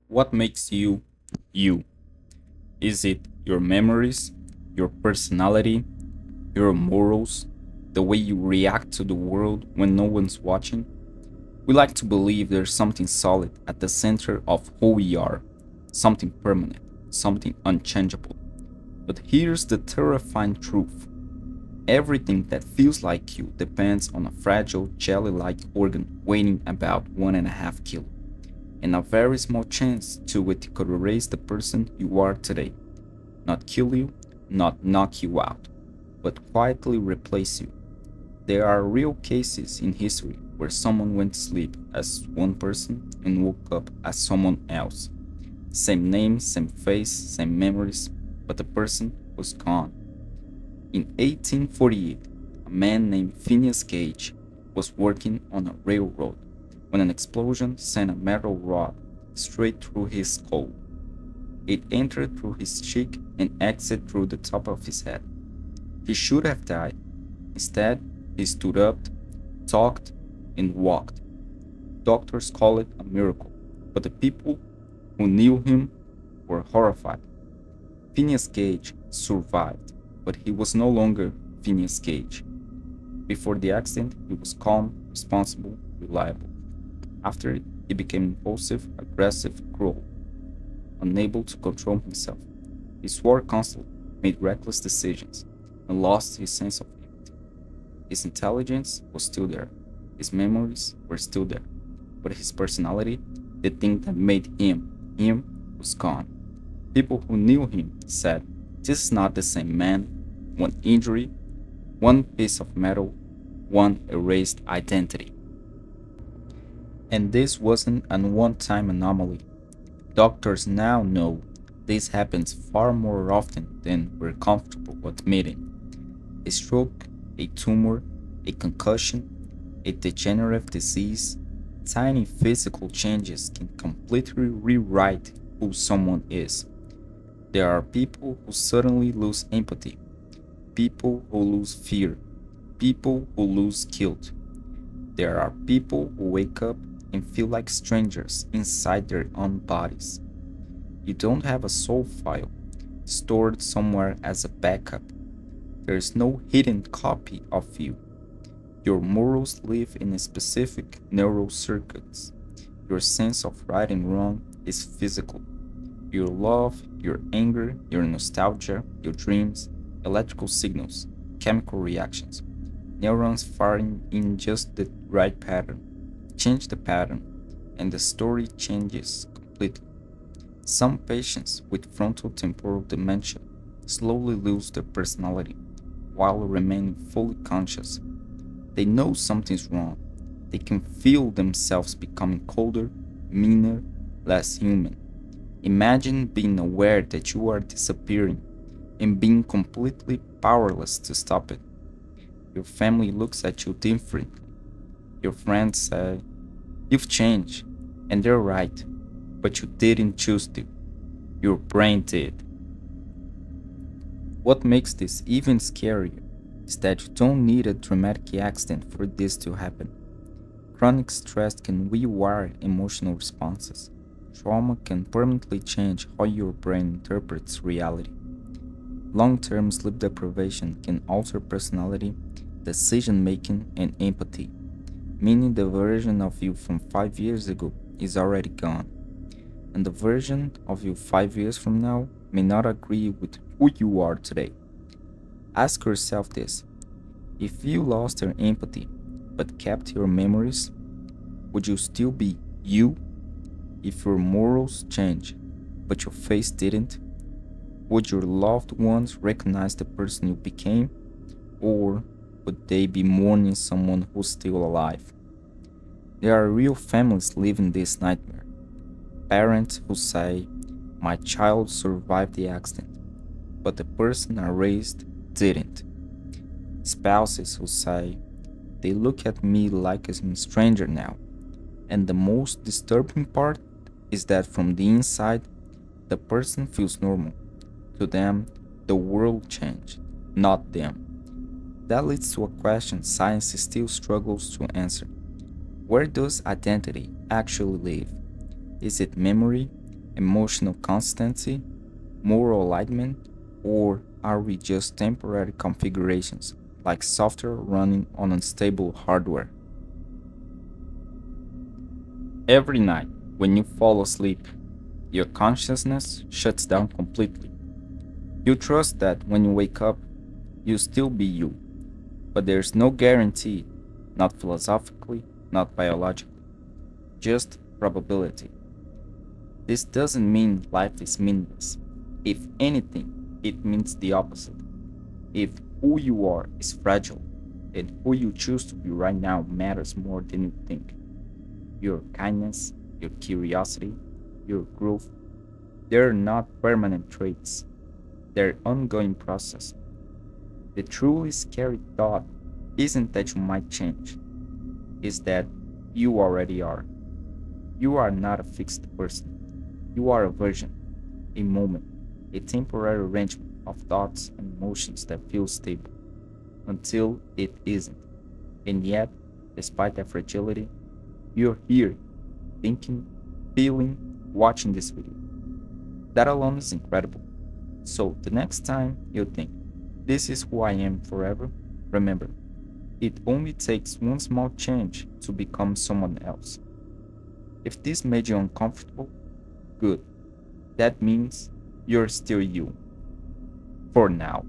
What makes you you? Is it your memories, your personality, your morals, the way you react to the world when no one's watching? We like to believe there's something solid at the center of who we are, something permanent, something unchangeable. But here's the terrifying truth: everything that feels like you depends on a fragile, jelly like organ weighing about 1.5 kilos, and a very small chance to it could erase the person you are today. Not kill you, not knock you out, but quietly replace you. There are real cases in history where someone went to sleep as one person and woke up as someone else. Same name, same face, same memories, but the person was gone. In 1848, a man named Phineas Gage was working on a railroad when an explosion sent a metal rod straight through his skull. It entered through his cheek and exited through the top of his head. He should have died. Instead, he stood up, talked, and walked. Doctors call it a miracle, but the people who knew him were horrified. Phineas Gage survived, but he was no longer Phineas Gage. Before the accident, he was calm, responsible, reliable. After it, he became impulsive, aggressive, cruel, unable to control himself. He swore constantly, made reckless decisions, and lost his sense of empathy. His intelligence was still there, his memories were still there, but his personality, the thing that made him, was gone. People who knew him said, "This is not the same man." One injury, one piece of metal, one erased identity. And this wasn't a one time anomaly. Doctors now know this happens far more often than we're comfortable admitting. A stroke, a tumor, a concussion, a degenerative disease, tiny physical changes can completely rewrite who someone is. There are people who suddenly lose empathy, people who lose fear, people who lose guilt. There are people who wake up and feel like strangers inside their own bodies. You don't have a soul file stored somewhere as a backup. There is no hidden copy of you. Your morals live in specific neural circuits. Your sense of right and wrong is physical. Your love, your anger, your nostalgia, your dreams, electrical signals, chemical reactions, neurons firing in just the right pattern. Change the pattern, and the story changes completely. Some patients with frontotemporal dementia slowly lose their personality while remaining fully conscious. They know something's wrong. They can feel themselves becoming colder, meaner, less human. Imagine being aware that you are disappearing and being completely powerless to stop it. Your family looks at you differently. Your friends say, "You've changed," and they're right, but you didn't choose to. Your brain did. What makes this even scarier is that you don't need a dramatic accident for this to happen. Chronic stress can rewire emotional responses. Trauma can permanently change how your brain interprets reality. Long term sleep deprivation can alter personality, decision making, and empathy, meaning the version of you from 5 years ago is already gone, and the version of you 5 years from now may not agree with who you are today. Ask yourself this: if you lost your empathy but kept your memories, would you still be you? If your morals changed but your face didn't, would your loved ones recognize the person you became? Or would they be mourning someone who's still alive? There are real families living this nightmare. Parents who say, "My child survived the accident, but the person I raised didn't." Spouses who say, "They look at me like I'm a stranger now." And the most disturbing part is that from the inside, the person feels normal. To them, the world changed, not them. That leads to a question science still struggles to answer. Where does identity actually live? Is it memory? emotional constancy, moral alignment, or are we just temporary configurations, like software running on unstable hardware? Every night, when you fall asleep, your consciousness shuts down completely. You trust that when you wake up, you'll still be you, but there's no guarantee, not philosophically, not biologically, just probability. This doesn't mean life is meaningless. If anything, it means the opposite. If who you are is fragile, and who you choose to be right now matters more than you think. Your kindness, your curiosity, your growth, they're not permanent traits, they're ongoing process. The truly scary thought isn't that you might change, it's that you already are. You are not a fixed person. You are a version, a moment, a temporary arrangement of thoughts and emotions that feel stable until it isn't. And yet, despite that fragility, you're here, thinking, feeling, watching this video. That alone is incredible. So, the next time you think, this is who I am forever, remember, it only takes one small change to become someone else. If this made you uncomfortable, good. That means you're still you. For now.